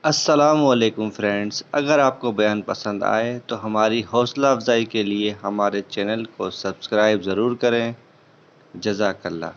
السلام علیکم فرینڈز، اگر آپ کو بیان پسند آئے تو ہماری حوصلہ افزائی کے لیے ہمارے چینل کو سبسکرائب ضرور کریں۔ جزاک اللہ۔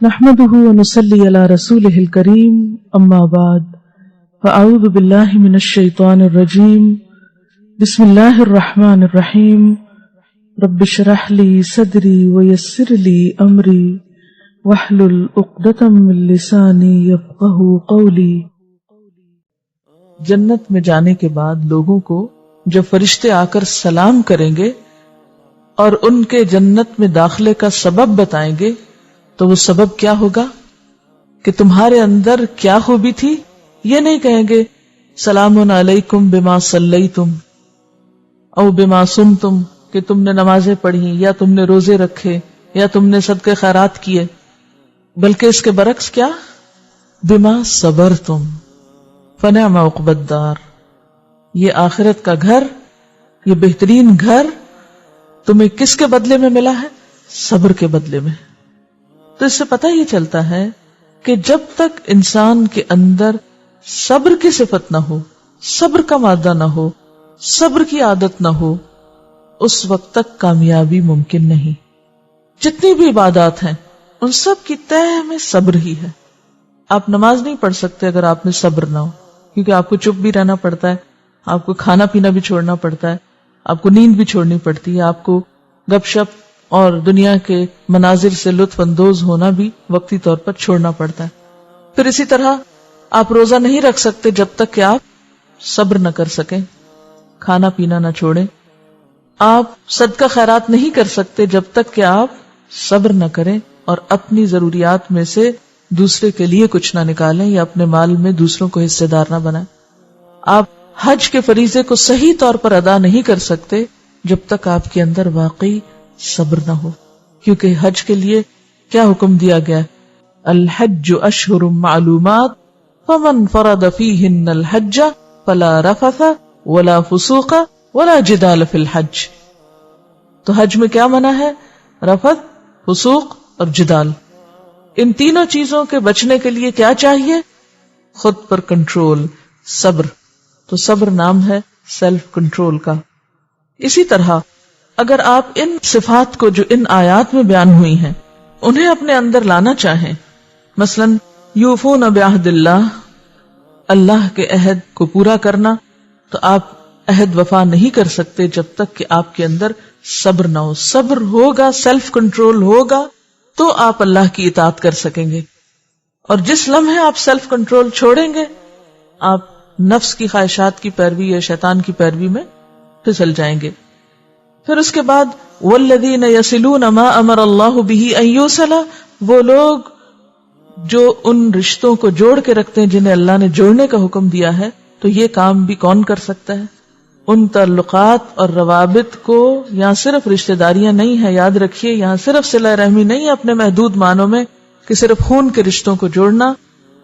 نحمده ونصلي على رسوله الكريم اما بعد فاعوذ بالله من الشيطان الرجيم بسم الله الرحمن الرحيم رب اشرح لي صدري ويسر لي امري واحلل عقدة من لساني يفقهوا قولي۔ جنت میں جانے کے بعد لوگوں کو جب فرشتے آ کر سلام کریں گے اور ان کے جنت میں داخلے کا سبب بتائیں گے تو وہ سبب کیا ہوگا کہ تمہارے اندر کیا خوبی تھی؟ یہ نہیں کہیں گے سلام علیکم بما صلیتم او بما سمتم کہ تم نے نمازیں پڑھی یا تم نے روزے رکھے یا تم نے صدقے خیرات کیے، بلکہ اس کے برعکس کیا؟ بما صبرتم فنعم عقبی الدار، یہ آخرت کا گھر، یہ بہترین گھر تمہیں کس کے بدلے میں ملا ہے؟ صبر کے بدلے میں۔ تو اس سے پتہ یہ چلتا ہے کہ جب تک انسان کے اندر صبر کی صفت نہ ہو، صبر کا مادہ نہ ہو، صبر کی عادت نہ ہو، اس وقت تک کامیابی ممکن نہیں۔ جتنی بھی عبادات ہیں ان سب کی تہ میں صبر ہی ہے۔ آپ نماز نہیں پڑھ سکتے اگر آپ میں صبر نہ ہو، کیونکہ آپ کو چپ بھی رہنا پڑتا ہے، آپ کو کھانا پینا بھی چھوڑنا پڑتا ہے، آپ کو نیند بھی چھوڑنی پڑتی ہے، آپ کو گپ شپ اور دنیا کے مناظر سے لطف اندوز ہونا بھی وقتی طور پر چھوڑنا پڑتا ہے۔ پھر اسی طرح آپ روزہ نہیں رکھ سکتے جب تک کہ آپ صبر نہ کر سکیں، کھانا پینا نہ چھوڑیں۔ آپ صدقہ خیرات نہیں کر سکتے جب تک کہ آپ صبر نہ کریں اور اپنی ضروریات میں سے دوسرے کے لیے کچھ نہ نکالیں یا اپنے مال میں دوسروں کو حصے دار نہ بنائیں۔ آپ حج کے فریضے کو صحیح طور پر ادا نہیں کر سکتے جب تک آپ کے اندر واقعی صبر نہ ہو، کیونکہ حج کے لیے کیا حکم دیا گیا؟ الحج اشہر معلومات فمن فرض فیہن الحج فلا رفث ولا فسوق ولا جدال فی الحج۔ تو حج میں کیا منع ہے؟ رفث، فسوق اور جدال۔ ان تینوں چیزوں کے بچنے کے لیے کیا چاہیے؟ خود پر کنٹرول، صبر۔ تو صبر نام ہے سیلف کنٹرول کا۔ اسی طرح اگر آپ ان صفات کو جو ان آیات میں بیان ہوئی ہیں انہیں اپنے اندر لانا چاہیں، مثلا یوفون بعہد اللہ، اللہ کے عہد کو پورا کرنا، تو آپ عہد وفا نہیں کر سکتے جب تک کہ آپ کے اندر صبر نہ ہو۔ صبر ہوگا، سیلف کنٹرول ہوگا تو آپ اللہ کی اطاعت کر سکیں گے۔ اور جس لمحے آپ سیلف کنٹرول چھوڑیں گے آپ نفس کی خواہشات کی پیروی یا شیطان کی پیروی میں پھسل جائیں گے۔ پھر اس کے بعد والذین یصلون ما امر اللہ بہ ان یوصل، وہ لوگ جو ان رشتوں کو جوڑ کے رکھتے ہیں جنہیں اللہ نے جوڑنے کا حکم دیا ہے، تو یہ کام بھی کون کر سکتا ہے؟ ان تعلقات اور روابط کو، یہاں صرف رشتہ داریاں نہیں ہیں، یاد رکھیے یہاں صرف صلہ رحمی نہیں ہے اپنے محدود معنوں میں کہ صرف خون کے رشتوں کو جوڑنا،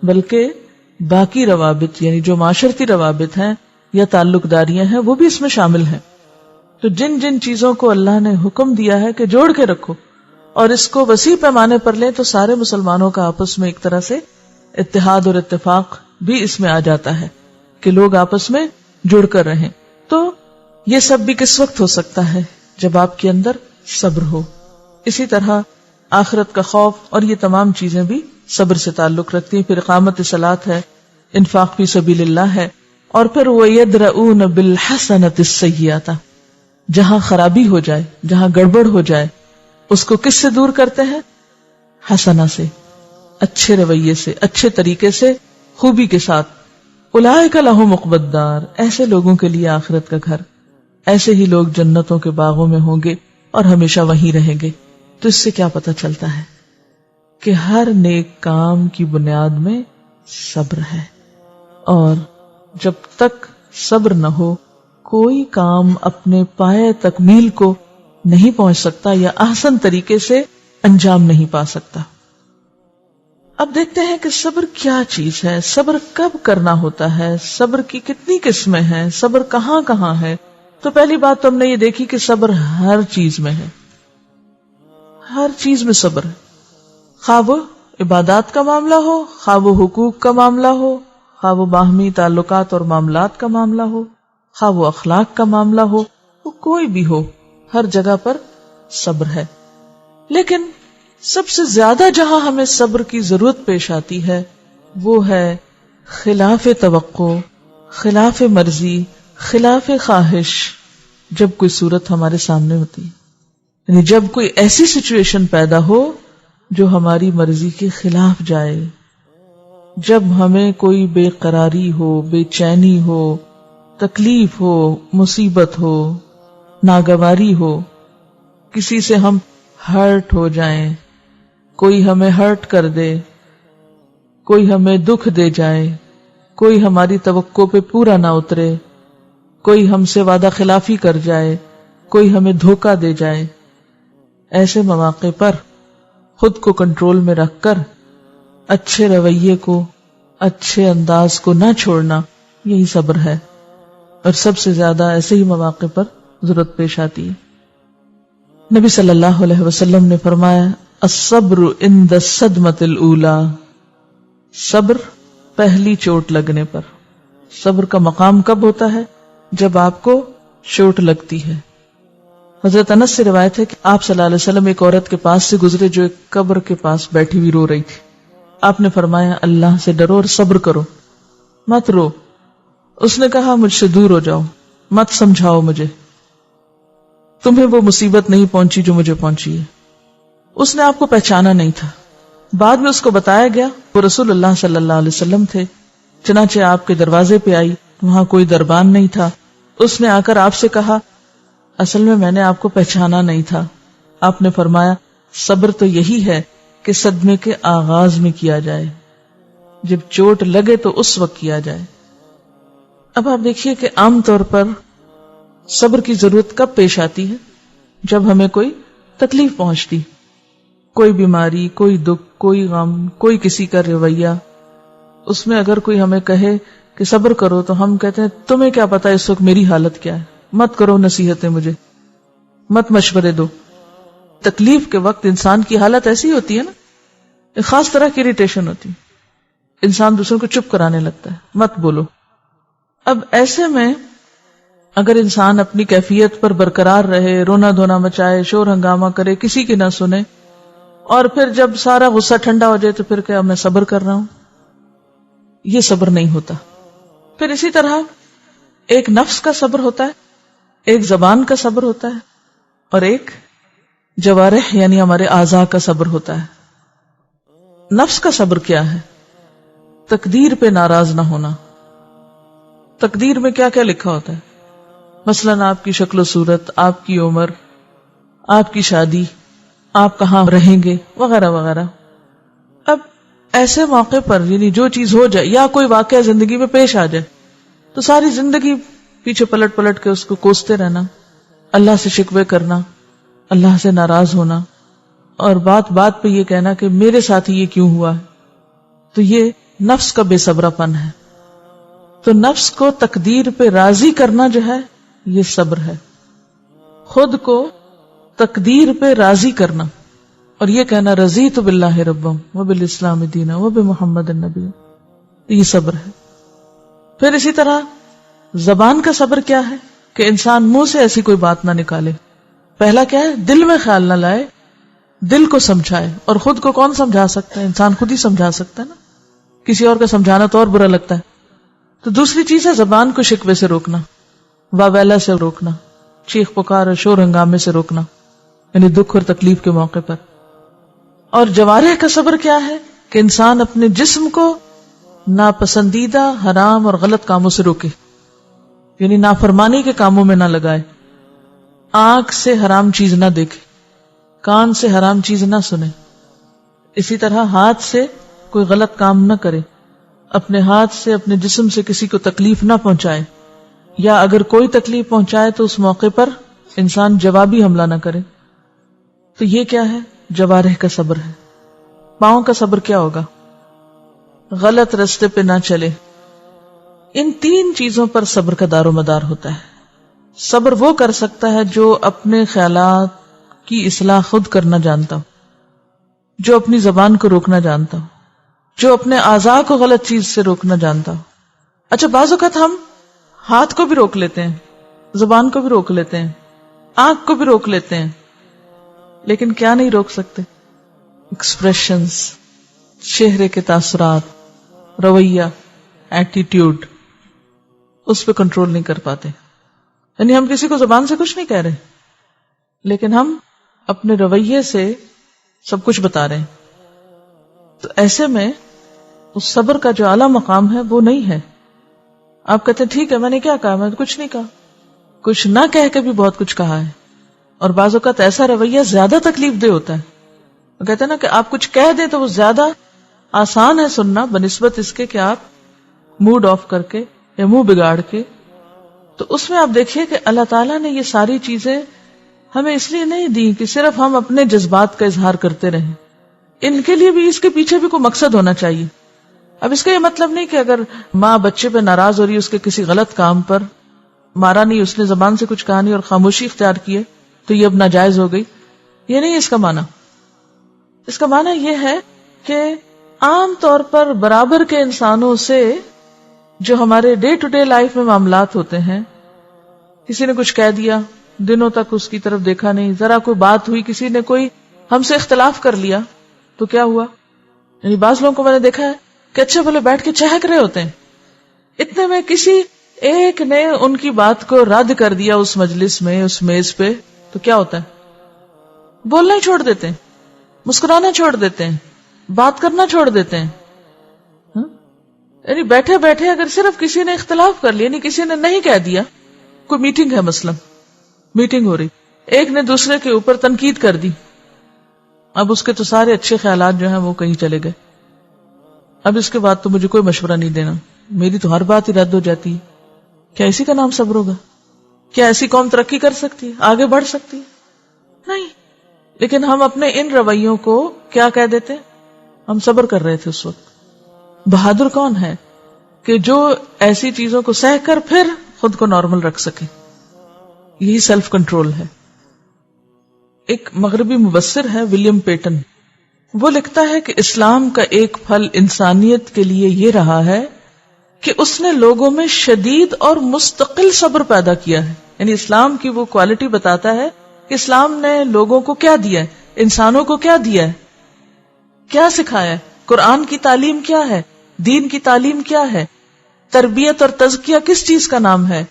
بلکہ باقی روابط یعنی جو معاشرتی روابط ہیں یا تعلق داریاں ہیں وہ بھی اس میں شامل ہیں۔ تو جن جن چیزوں کو اللہ نے حکم دیا ہے کہ جوڑ کے رکھو اور اس کو وسیع پیمانے پر لیں، تو سارے مسلمانوں کا آپس میں ایک طرح سے اتحاد اور اتفاق بھی اس میں آ جاتا ہے کہ لوگ آپس میں جڑ کر رہیں۔ تو یہ سب بھی کس وقت ہو سکتا ہے؟ جب آپ کے اندر صبر ہو۔ اسی طرح آخرت کا خوف اور یہ تمام چیزیں بھی صبر سے تعلق رکھتی ہیں۔ پھر اقامت صلاۃ ہے، انفاق فی سبیل اللہ ہے، اور پھر وَيَدْرَؤُونَ بِالْحَسَنَةِ السَّيِّئَةَ، جہاں خرابی ہو جائے، جہاں گڑبڑ ہو جائے اس کو کس سے دور کرتے ہیں؟ حسنہ سے، اچھے رویے سے، اچھے طریقے سے، خوبی کے ساتھ۔ اولئک لہم عقبی الدار، ایسے لوگوں کے لیے آخرت کا گھر، ایسے ہی لوگ جنتوں کے باغوں میں ہوں گے اور ہمیشہ وہیں رہیں گے۔ تو اس سے کیا پتہ چلتا ہے کہ ہر نیک کام کی بنیاد میں صبر ہے، اور جب تک صبر نہ ہو کوئی کام اپنے پائے تکمیل کو نہیں پہنچ سکتا یا احسن طریقے سے انجام نہیں پا سکتا۔ اب دیکھتے ہیں کہ صبر کیا چیز ہے، صبر کب کرنا ہوتا ہے، صبر کی کتنی قسمیں ہیں، صبر کہاں کہاں ہے۔ تو پہلی بات تو ہم نے یہ دیکھی کہ صبر ہر چیز میں ہے، ہر چیز میں صبر ہے، خواہ وہ عبادات کا معاملہ ہو، خواہ وہ حقوق کا معاملہ ہو، خواہ وہ باہمی تعلقات اور معاملات کا معاملہ ہو، خواہ وہ اخلاق کا معاملہ ہو، وہ کوئی بھی ہو، ہر جگہ پر صبر ہے۔ لیکن سب سے زیادہ جہاں ہمیں صبر کی ضرورت پیش آتی ہے وہ ہے خلاف توقع، خلاف مرضی، خلاف خواہش، جب کوئی صورت ہمارے سامنے ہوتی ہے، یعنی جب کوئی ایسی سچویشن پیدا ہو جو ہماری مرضی کے خلاف جائے، جب ہمیں کوئی بے قراری ہو، بے چینی ہو، تکلیف ہو، مصیبت ہو، ناگواری ہو، کسی سے ہم ہرٹ ہو جائیں، کوئی ہمیں ہرٹ کر دے، کوئی ہمیں دکھ دے جائے، کوئی ہماری توقع پہ پورا نہ اترے، کوئی ہم سے وعدہ خلافی کر جائے، کوئی ہمیں دھوکہ دے جائے، ایسے مواقع پر خود کو کنٹرول میں رکھ کر اچھے رویے کو، اچھے انداز کو نہ چھوڑنا، یہی صبر ہے۔ اور سب سے زیادہ ایسے ہی مواقع پر ضرورت پیش آتی ہے۔ نبی صلی اللہ علیہ وسلم نے فرمایا الصبر عند الصدمۃ الاولی، صبر پہلی چوٹ لگنے پر۔ صبر کا مقام کب ہوتا ہے؟ جب آپ کو چوٹ لگتی ہے۔ حضرت انس سے روایت ہے کہ آپ صلی اللہ علیہ وسلم ایک عورت کے پاس سے گزرے جو ایک قبر کے پاس بیٹھی ہوئی رو رہی تھی۔ آپ نے فرمایا اللہ سے ڈرو اور صبر کرو، مت رو۔ اس نے کہا مجھ سے دور ہو جاؤ، مت سمجھاؤ مجھے، تمہیں وہ مصیبت نہیں پہنچی جو مجھے پہنچی ہے۔ اس نے آپ کو پہچانا نہیں تھا۔ بعد میں اس کو بتایا گیا وہ رسول اللہ صلی اللہ علیہ وسلم تھے۔ چنانچہ آپ کے دروازے پہ آئی، وہاں کوئی دربان نہیں تھا۔ اس نے آ کر آپ سے کہا اصل میں نے آپ کو پہچانا نہیں تھا۔ آپ نے فرمایا صبر تو یہی ہے کہ صدمے کے آغاز میں کیا جائے، جب چوٹ لگے تو اس وقت کیا جائے۔ اب آپ دیکھیے کہ عام طور پر صبر کی ضرورت کب پیش آتی ہے؟ جب ہمیں کوئی تکلیف پہنچتی، کوئی بیماری، کوئی دکھ، کوئی غم، کوئی کسی کا رویہ، اس میں اگر کوئی ہمیں کہے کہ صبر کرو تو ہم کہتے ہیں تمہیں کیا پتا اس وقت میری حالت کیا ہے، مت کرو نصیحتیں مجھے، مت مشورے دو۔ تکلیف کے وقت انسان کی حالت ایسی ہوتی ہے نا، ایک خاص طرح کی اریٹیشن ہوتی ہے، انسان دوسروں کو چپ کرانے لگتا ہے، مت بولو۔ اب ایسے میں اگر انسان اپنی کیفیت پر برقرار رہے، رونا دھونا مچائے، شور ہنگامہ کرے، کسی کی نہ سنے، اور پھر جب سارا غصہ ٹھنڈا ہو جائے تو پھر کیا میں صبر کر رہا ہوں، یہ صبر نہیں ہوتا۔ پھر اسی طرح ایک نفس کا صبر ہوتا ہے، ایک زبان کا صبر ہوتا ہے، اور ایک جوارح یعنی ہمارے اعضاء کا صبر ہوتا ہے۔ نفس کا صبر کیا ہے؟ تقدیر پہ ناراض نہ ہونا۔ تقدیر میں کیا کیا لکھا ہوتا ہے؟ مثلاً آپ کی شکل و صورت، آپ کی عمر، آپ کی شادی، آپ کہاں رہیں گے، وغیرہ وغیرہ۔ اب ایسے موقع پر یعنی جو چیز ہو جائے یا کوئی واقعہ زندگی میں پیش آ جائے تو ساری زندگی پیچھے پلٹ پلٹ کے اس کو کوستے رہنا، اللہ سے شکوے کرنا، اللہ سے ناراض ہونا، اور بات بات پہ یہ کہنا کہ میرے ساتھ یہ کیوں ہوا ہے، تو یہ نفس کا بے صبرا پن ہے۔ تو نفس کو تقدیر پہ راضی کرنا جو ہے یہ صبر ہے، خود کو تقدیر پہ راضی کرنا اور یہ کہنا رضیت باللہ ربا وبالاسلام دینا وبمحمد النبی، یہ صبر ہے۔ پھر اسی طرح زبان کا صبر کیا ہے کہ انسان منہ سے ایسی کوئی بات نہ نکالے۔ پہلا کیا ہے؟ دل میں خیال نہ لائے، دل کو سمجھائے، اور خود کو کون سمجھا سکتا ہے؟ انسان خود ہی سمجھا سکتا ہے نا، کسی اور کا سمجھانا تو اور برا لگتا ہے۔ تو دوسری چیز ہے زبان کو شکوے سے روکنا، واویلا سے روکنا، چیخ پکار اور شور ہنگامے سے روکنا، یعنی دکھ اور تکلیف کے موقع پر۔ اور جوارح کا صبر کیا ہے کہ انسان اپنے جسم کو ناپسندیدہ، حرام اور غلط کاموں سے روکے، یعنی نافرمانی کے کاموں میں نہ لگائے، آنکھ سے حرام چیز نہ دیکھے، کان سے حرام چیز نہ سنے، اسی طرح ہاتھ سے کوئی غلط کام نہ کرے، اپنے ہاتھ سے اپنے جسم سے کسی کو تکلیف نہ پہنچائے، یا اگر کوئی تکلیف پہنچائے تو اس موقع پر انسان جوابی حملہ نہ کرے۔ تو یہ کیا ہے؟ جوارح کا صبر ہے۔ پاؤں کا صبر کیا ہوگا؟ غلط راستے پہ نہ چلے۔ ان تین چیزوں پر صبر کا دار و مدار ہوتا ہے۔ صبر وہ کر سکتا ہے جو اپنے خیالات کی اصلاح خود کرنا جانتا ہو، جو اپنی زبان کو روکنا جانتا ہو، جو اپنے اعضاء کو غلط چیز سے روکنا جانتا ہو، اچھا بعض اوقات ہم ہاتھ کو بھی روک لیتے ہیں، زبان کو بھی روک لیتے ہیں، آنکھ کو بھی روک لیتے ہیں، لیکن کیا نہیں روک سکتے؟ ایکسپریشنز، چہرے کے تاثرات، رویہ، ایٹیٹیوڈ، اس پہ کنٹرول نہیں کر پاتے. یعنی ہم کسی کو زبان سے کچھ نہیں کہہ رہے، لیکن ہم اپنے رویے سے سب کچھ بتا رہے ہیں. تو ایسے میں اس صبر کا جو اعلیٰ مقام ہے وہ نہیں ہے. آپ کہتے ہیں ٹھیک ہے میں نے کیا کہا، میں نے کچھ نہیں کہا. کچھ نہ کہہ کے بھی بہت کچھ کہا ہے. اور بعض اوقات ایسا رویہ زیادہ تکلیف دہ ہوتا ہے. وہ کہتے ہیں نا کہ آپ کچھ کہہ دیں تو وہ زیادہ آسان ہے سننا بنسبت اس کے کہ آپ موڈ آف کر کے یا منہ بگاڑ کے. تو اس میں آپ دیکھیے کہ اللہ تعالیٰ نے یہ ساری چیزیں ہمیں اس لیے نہیں دی کہ صرف ہم اپنے جذبات کا اظہار کرتے رہیں. ان کے لیے بھی اس کے پیچھے بھی کوئی مقصد ہونا چاہیے. اب اس کا یہ مطلب نہیں کہ اگر ماں بچے پہ ناراض ہو رہی ہے اس کے کسی غلط کام پر، مارا نہیں، اس نے زبان سے کچھ کہا نہیں اور خاموشی اختیار کی ہے تو یہ اب ناجائز ہو گئی. یہ نہیں اس کا معنی. اس کا معنی یہ ہے کہ عام طور پر برابر کے انسانوں سے جو ہمارے ڈے ٹو ڈے لائف میں معاملات ہوتے ہیں، کسی نے کچھ کہہ دیا، دنوں تک اس کی طرف دیکھا نہیں، ذرا کوئی بات ہوئی، کسی نے کوئی ہم سے اختلاف کر لیا تو کیا ہوا؟ یعنی بعض لوگوں کو میں نے دیکھا ہے کہ اچھے بھلے بیٹھ کے چہک رہے ہوتے ہیں، اتنے میں کسی ایک نے ان کی بات کو رد کر دیا اس مجلس میں، اس میز پہ، تو کیا ہوتا ہے؟ بولنا ہی چھوڑ دیتے ہیں، مسکرانا چھوڑ دیتے ہیں، بات کرنا چھوڑ دیتے ہیں. یعنی بیٹھے بیٹھے اگر صرف کسی نے اختلاف کر لیا، یعنی کسی نے نہیں کہہ دیا، کوئی میٹنگ ہے مثلا، میٹنگ ہو رہی، ایک نے دوسرے کے اوپر تنقید کر دی، اب اس کے تو سارے اچھے خیالات جو ہیں وہ کہیں چلے گئے. اب اس کے بعد تو مجھے کوئی مشورہ نہیں دینا، میری تو ہر بات ہی رد ہو جاتی ہے. کیا اسی کا نام صبر ہوگا؟ کیا ایسی قوم ترقی کر سکتی ہے، آگے بڑھ سکتی ہے؟ نہیں. لیکن ہم اپنے ان رویوں کو کیا کہہ دیتے؟ ہم صبر کر رہے تھے اس وقت. بہادر کون ہے کہ جو ایسی چیزوں کو سہ کر پھر خود کو نارمل رکھ سکے؟ یہی سیلف کنٹرول ہے. ایک مغربی مبصر ہے ولیم پیٹن، وہ لکھتا ہے کہ اسلام کا ایک پھل انسانیت کے لیے یہ رہا ہے کہ اس نے لوگوں میں شدید اور مستقل صبر پیدا کیا ہے. یعنی اسلام کی وہ کوالٹی بتاتا ہے کہ اسلام نے لوگوں کو کیا دیا ہے، انسانوں کو کیا دیا ہے، کیا سکھایا ہے. قرآن کی تعلیم کیا ہے، دین کی تعلیم کیا ہے، تربیت اور تزکیہ کس چیز کا نام ہے؟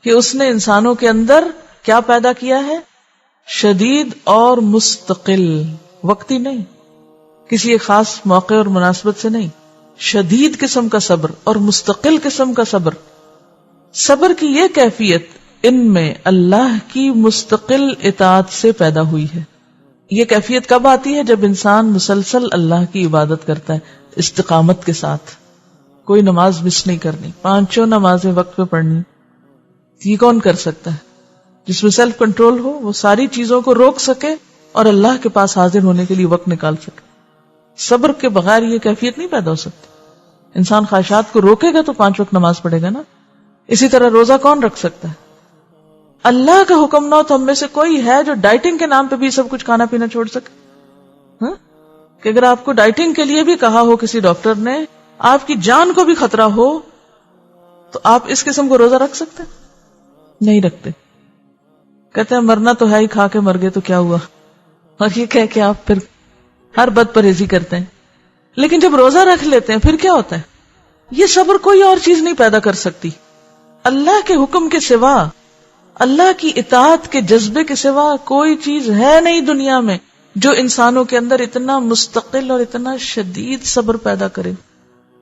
کہ اس نے انسانوں کے اندر کیا پیدا کیا ہے؟ شدید اور مستقل، وقتی نہیں، کسی ایک خاص موقع اور مناسبت سے نہیں، شدید قسم کا صبر اور مستقل قسم کا صبر. صبر کی یہ کیفیت ان میں اللہ کی مستقل اطاعت سے پیدا ہوئی ہے. یہ کیفیت کب آتی ہے؟ جب انسان مسلسل اللہ کی عبادت کرتا ہے استقامت کے ساتھ. کوئی نماز مس نہیں کرنی، 5 نمازیں وقت پہ پڑھنی. یہ کون کر سکتا ہے؟ جس میں سیلف کنٹرول ہو، وہ ساری چیزوں کو روک سکے اور اللہ کے پاس حاضر ہونے کے لیے وقت نکال سکے. صبر کے بغیر یہ کیفیت نہیں پیدا ہو سکتی. انسان خواہشات کو روکے گا تو 5 وقت نماز پڑھے گا نا. اسی طرح روزہ کون رکھ سکتا ہے؟ اللہ کا حکم نہ ہو تو ہم میں سے کوئی ہے جو ڈائٹنگ کے نام پہ بھی سب کچھ کھانا پینا چھوڑ سکے؟ ہاں؟ کہ اگر آپ کو ڈائٹنگ کے لیے بھی کہا ہو کسی ڈاکٹر نے، آپ کی جان کو بھی خطرہ ہو، تو آپ اس قسم کو روزہ رکھ سکتے؟ نہیں رکھتے. کہتے ہیں مرنا تو ہے ہی، کھا کے مر گئے تو کیا ہوا. اور یہ کہہ کے آپ پھر ہر بد پرہیزی کرتے ہیں. لیکن جب روزہ رکھ لیتے ہیں پھر کیا ہوتا ہے؟ یہ صبر کوئی اور چیز نہیں پیدا کر سکتی. اللہ کے حکم کے سوا، اللہ کی اطاعت کے جذبے کے سوا کوئی چیز ہے نہیں دنیا میں جو انسانوں کے اندر اتنا مستقل اور اتنا شدید صبر پیدا کرے.